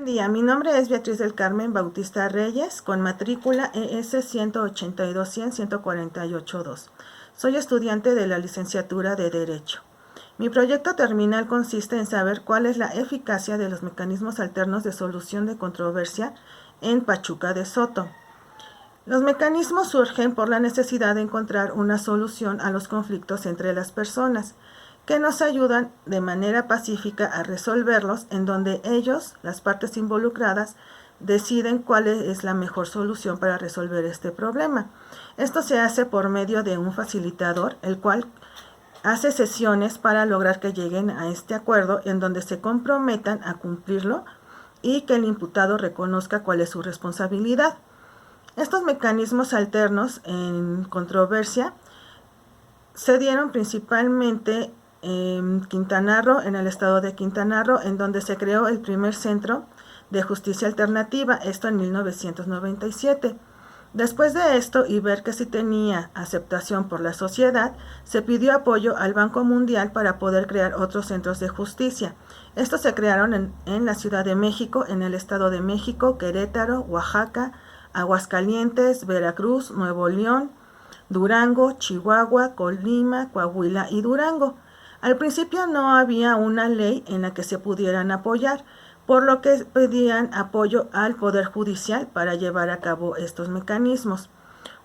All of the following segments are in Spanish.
Buen día, mi nombre es Beatriz del Carmen Bautista Reyes, con matrícula ES 182-100-148-2. Soy estudiante de la licenciatura de Derecho. Mi proyecto terminal consiste en saber cuál es la eficacia de los mecanismos alternos de solución de controversia en Pachuca de Soto. Los mecanismos surgen por la necesidad de encontrar una solución a los conflictos entre las personas, que nos ayudan de manera pacífica a resolverlos, en donde ellos, las partes involucradas, deciden cuál es la mejor solución para resolver este problema. Esto se hace por medio de un facilitador, el cual hace sesiones para lograr que lleguen a este acuerdo, en donde se comprometan a cumplirlo y que el imputado reconozca cuál es su responsabilidad. Estos mecanismos alternos en controversia se dieron principalmente en Quintana Roo, en el estado de Quintana Roo, en donde se creó el primer centro de justicia alternativa, esto en 1997. Después de esto, y ver que si tenía aceptación por la sociedad, se pidió apoyo al Banco Mundial para poder crear otros centros de justicia. Estos se crearon en la Ciudad de México, en el Estado de México, Querétaro, Oaxaca, Aguascalientes, Veracruz, Nuevo León, Durango, Chihuahua, Colima, Coahuila y Durango. Al principio no había una ley en la que se pudieran apoyar, por lo que pedían apoyo al Poder Judicial para llevar a cabo estos mecanismos.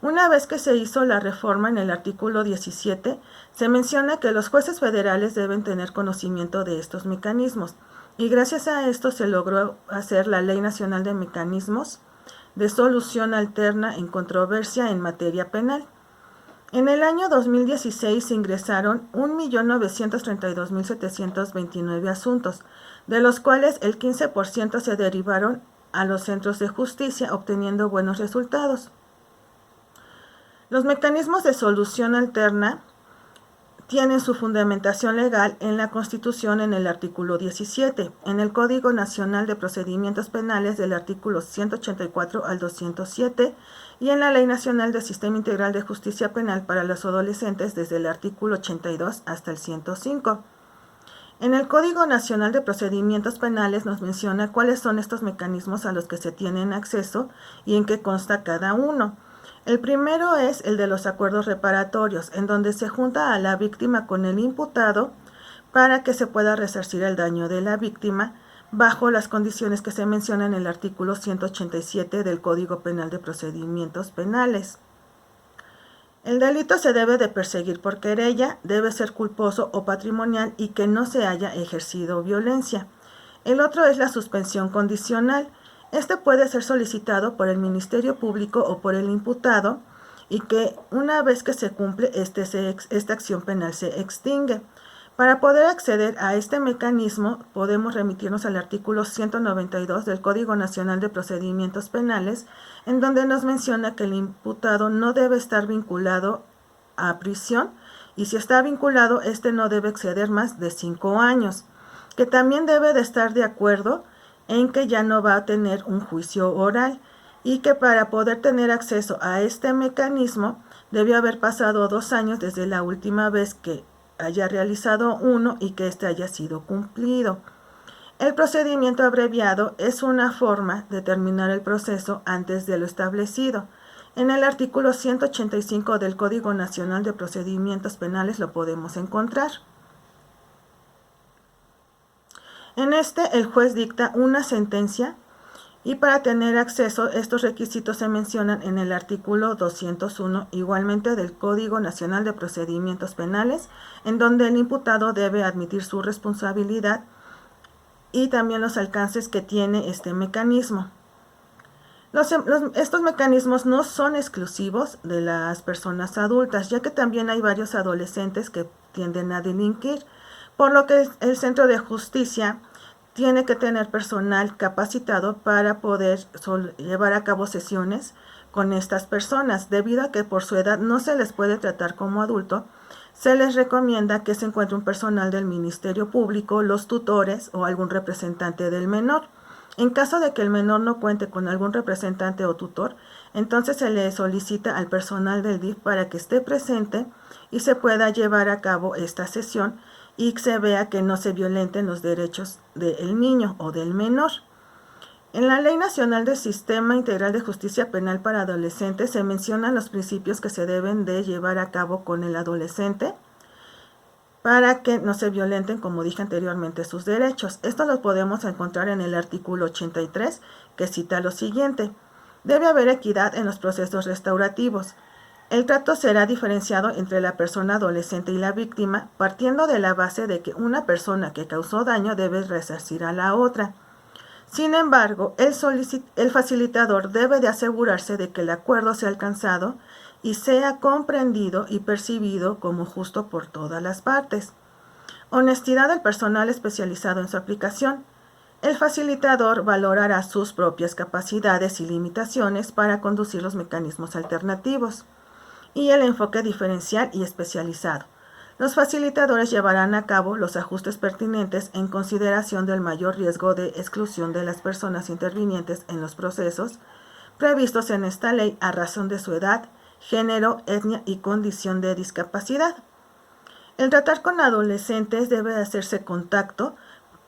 Una vez que se hizo la reforma en el artículo 17, se menciona que los jueces federales deben tener conocimiento de estos mecanismos, y gracias a esto se logró hacer la Ley Nacional de Mecanismos de Solución Alterna en Controversia en Materia Penal. En el año 2016 se ingresaron 1.932.729 asuntos, de los cuales el 15% se derivaron a los centros de justicia, obteniendo buenos resultados. Los mecanismos de solución alterna tienen su fundamentación legal en la Constitución en el artículo 17, en el Código Nacional de Procedimientos Penales del artículo 184 al 207 y en la Ley Nacional del Sistema Integral de Justicia Penal para los Adolescentes desde el artículo 82 hasta el 105. En el Código Nacional de Procedimientos Penales nos menciona cuáles son estos mecanismos a los que se tienen acceso y en qué consta cada uno. El primero es el de los acuerdos reparatorios, en donde se junta a la víctima con el imputado para que se pueda resarcir el daño de la víctima bajo las condiciones que se mencionan en el artículo 187 del Código Penal de Procedimientos Penales. El delito se debe de perseguir por querella, debe ser culposo o patrimonial y que no se haya ejercido violencia. El otro es la suspensión condicional. Este puede ser solicitado por el Ministerio Público o por el imputado, y que una vez que se cumple esta acción penal se extingue. Para poder acceder a este mecanismo podemos remitirnos al artículo 192 del Código Nacional de Procedimientos Penales, en donde nos menciona que el imputado no debe estar vinculado a prisión, y si está vinculado, este no debe exceder más de 5 años, que también debe de estar de acuerdo en que ya no va a tener un juicio oral, y que para poder tener acceso a este mecanismo debió haber pasado 2 años desde la última vez que haya realizado uno y que éste haya sido cumplido. El procedimiento abreviado es una forma de terminar el proceso antes de lo establecido. En el artículo 185 del Código Nacional de Procedimientos Penales lo podemos encontrar. En este, el juez dicta una sentencia, y para tener acceso, estos requisitos se mencionan en el artículo 201, igualmente del Código Nacional de Procedimientos Penales, en donde el imputado debe admitir su responsabilidad y también los alcances que tiene este mecanismo. Estos mecanismos no son exclusivos de las personas adultas, ya que también hay varios adolescentes que tienden a delinquir, por lo que el Centro de Justicia tiene que tener personal capacitado para poder llevar a cabo sesiones con estas personas. Debido a que por su edad no se les puede tratar como adulto, se les recomienda que se encuentre un personal del Ministerio Público, los tutores o algún representante del menor. En caso de que el menor no cuente con algún representante o tutor, entonces se le solicita al personal del DIF para que esté presente y se pueda llevar a cabo esta sesión y se vea que no se violenten los derechos del niño o del menor. En la Ley Nacional del Sistema Integral de Justicia Penal para Adolescentes se mencionan los principios que se deben de llevar a cabo con el adolescente para que no se violenten, como dije anteriormente, sus derechos. Esto lo podemos encontrar en el artículo 83, que cita lo siguiente: debe haber equidad en los procesos restaurativos. El trato será diferenciado entre la persona adolescente y la víctima, partiendo de la base de que una persona que causó daño debe resarcir a la otra. Sin embargo, el facilitador debe de asegurarse de que el acuerdo sea alcanzado y sea comprendido y percibido como justo por todas las partes. Honestidad del personal especializado en su aplicación. El facilitador valorará sus propias capacidades y limitaciones para conducir los mecanismos alternativos. Y el enfoque diferencial y especializado. Los facilitadores llevarán a cabo los ajustes pertinentes en consideración del mayor riesgo de exclusión de las personas intervinientes en los procesos previstos en esta ley a razón de su edad, género, etnia y condición de discapacidad. El tratar con adolescentes debe hacerse contacto,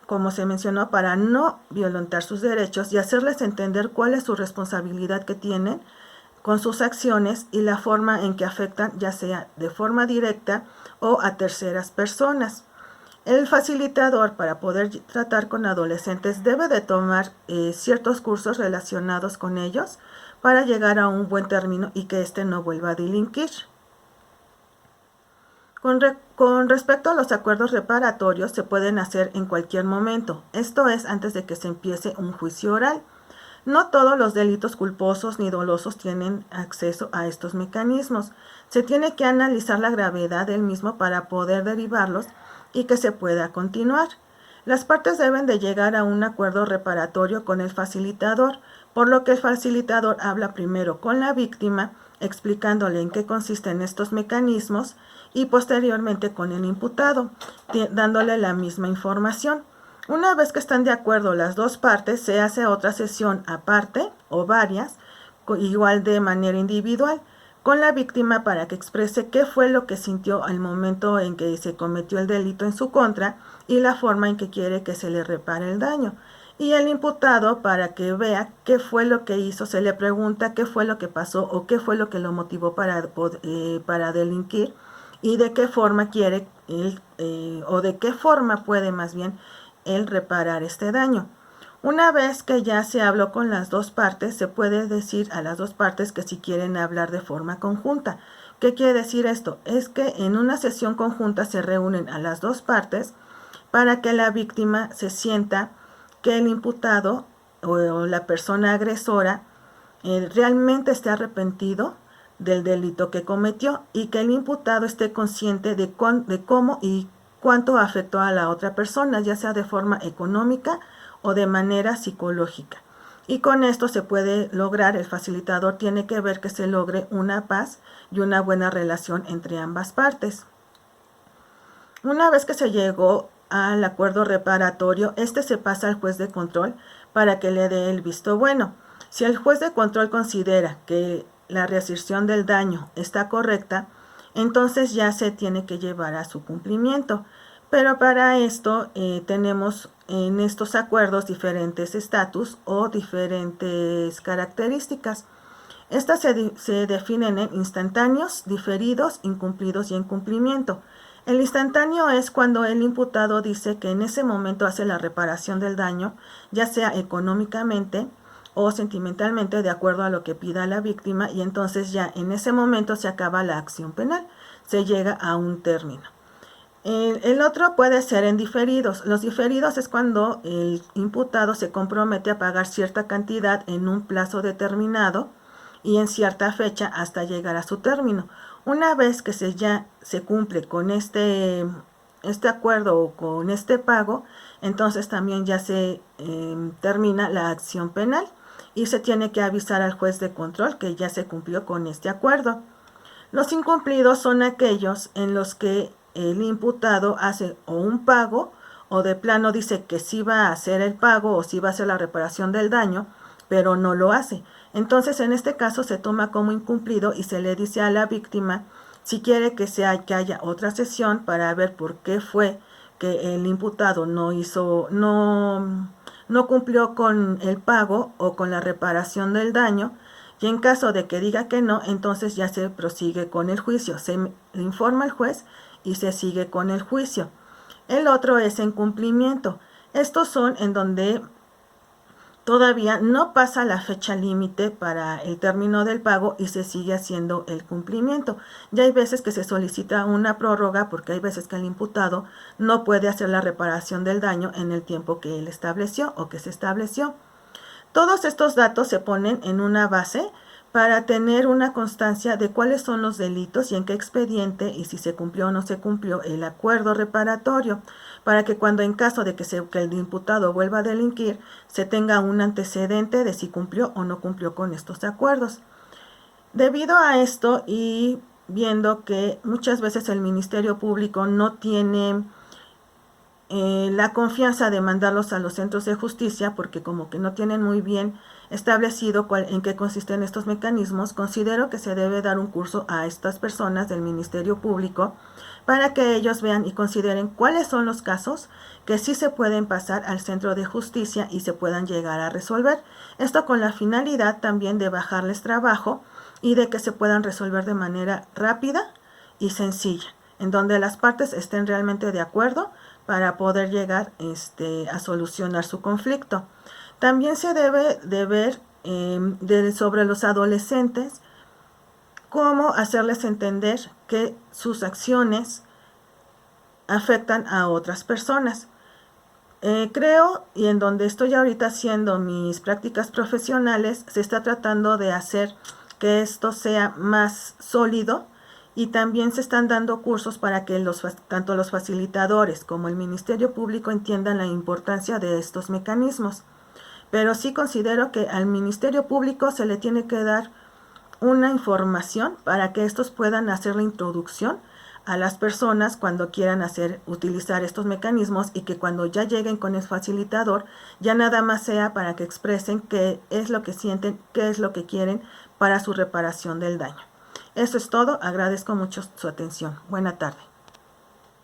como se mencionó, para no violentar sus derechos y hacerles entender cuál es su responsabilidad que tienen con sus acciones y la forma en que afectan, ya sea de forma directa o a terceras personas. El facilitador, para poder tratar con adolescentes, debe de tomar ciertos cursos relacionados con ellos para llegar a un buen término y que éste no vuelva a delinquir. Con respecto a los acuerdos reparatorios, se pueden hacer en cualquier momento, esto es antes de que se empiece un juicio oral. No todos los delitos culposos ni dolosos tienen acceso a estos mecanismos. Se tiene que analizar la gravedad del mismo para poder derivarlos y que se pueda continuar. Las partes deben de llegar a un acuerdo reparatorio con el facilitador, por lo que el facilitador habla primero con la víctima, explicándole en qué consisten estos mecanismos, y posteriormente con el imputado, dándole la misma información. Una vez que están de acuerdo las dos partes, se hace otra sesión aparte o varias, igual de manera individual, con la víctima para que exprese qué fue lo que sintió al momento en que se cometió el delito en su contra y la forma en que quiere que se le repare el daño. Y el imputado, para que vea qué fue lo que hizo, se le pregunta qué fue lo que pasó o qué fue lo que lo motivó para delinquir y de qué forma quiere él, o de qué forma puede más bien el reparar este daño. Una vez que ya se habló con las dos partes, se puede decir a las dos partes que si quieren hablar de forma conjunta. ¿Qué quiere decir esto? Es que en una sesión conjunta se reúnen a las dos partes para que la víctima se sienta que el imputado o la persona agresora realmente esté arrepentido del delito que cometió y que el imputado esté consciente de cómo y cuánto afectó a la otra persona, ya sea de forma económica o de manera psicológica. Y con esto se puede lograr, el facilitador tiene que ver que se logre una paz y una buena relación entre ambas partes. Una vez que se llegó al acuerdo reparatorio, este se pasa al juez de control para que le dé el visto bueno. Si el juez de control considera que la reasserción del daño está correcta, entonces ya se tiene que llevar a su cumplimiento. Pero para esto tenemos en estos acuerdos diferentes estatus o diferentes características. Estas se definen en instantáneos, diferidos, incumplidos y en cumplimiento. El instantáneo es cuando el imputado dice que en ese momento hace la reparación del daño, ya sea económicamente o sentimentalmente, de acuerdo a lo que pida la víctima, y entonces ya en ese momento se acaba la acción penal, se llega a un término. El otro puede ser en diferidos. Los diferidos es cuando el imputado se compromete a pagar cierta cantidad en un plazo determinado y en cierta fecha hasta llegar a su término. Una vez que ya se cumple con este acuerdo o con este pago, entonces también ya se termina la acción penal y se tiene que avisar al juez de control que ya se cumplió con este acuerdo. Los incumplidos son aquellos en los que el imputado hace o un pago o de plano dice que sí va a hacer el pago o sí va a hacer la reparación del daño, pero no lo hace. Entonces, en este caso se toma como incumplido y se le dice a la víctima si quiere que haya otra sesión para ver por qué fue que el imputado no no cumplió con el pago o con la reparación del daño, y en caso de que diga que no, entonces ya se prosigue con el juicio, se le informa al juez y se sigue con el juicio. El otro es incumplimiento. Estos son en donde todavía no pasa la fecha límite para el término del pago y se sigue haciendo el cumplimiento. Ya hay veces que se solicita una prórroga porque hay veces que el imputado no puede hacer la reparación del daño en el tiempo que él estableció o que se estableció. Todos estos datos se ponen en una base para tener una constancia de cuáles son los delitos y en qué expediente y si se cumplió o no se cumplió el acuerdo reparatorio, para que cuando en caso de que el imputado vuelva a delinquir, se tenga un antecedente de si cumplió o no cumplió con estos acuerdos. Debido a esto y viendo que muchas veces el Ministerio Público no tiene la confianza de mandarlos a los centros de justicia porque como que no tienen muy bien establecido en qué consisten estos mecanismos, considero que se debe dar un curso a estas personas del Ministerio Público para que ellos vean y consideren cuáles son los casos que sí se pueden pasar al centro de justicia y se puedan llegar a resolver. Esto con la finalidad también de bajarles trabajo y de que se puedan resolver de manera rápida y sencilla, en donde las partes estén realmente de acuerdo para poder llegar a solucionar su conflicto. También se debe de ver sobre los adolescentes cómo hacerles entender que sus acciones afectan a otras personas. Creo, y en donde estoy ahorita haciendo mis prácticas profesionales, se está tratando de hacer que esto sea más sólido y también se están dando cursos para que tanto los facilitadores como el Ministerio Público entiendan la importancia de estos mecanismos. Pero sí considero que al Ministerio Público se le tiene que dar una información para que estos puedan hacer la introducción a las personas cuando quieran utilizar estos mecanismos y que cuando ya lleguen con el facilitador ya nada más sea para que expresen qué es lo que sienten, qué es lo que quieren para su reparación del daño. Eso es todo, agradezco mucho su atención. Buena tarde.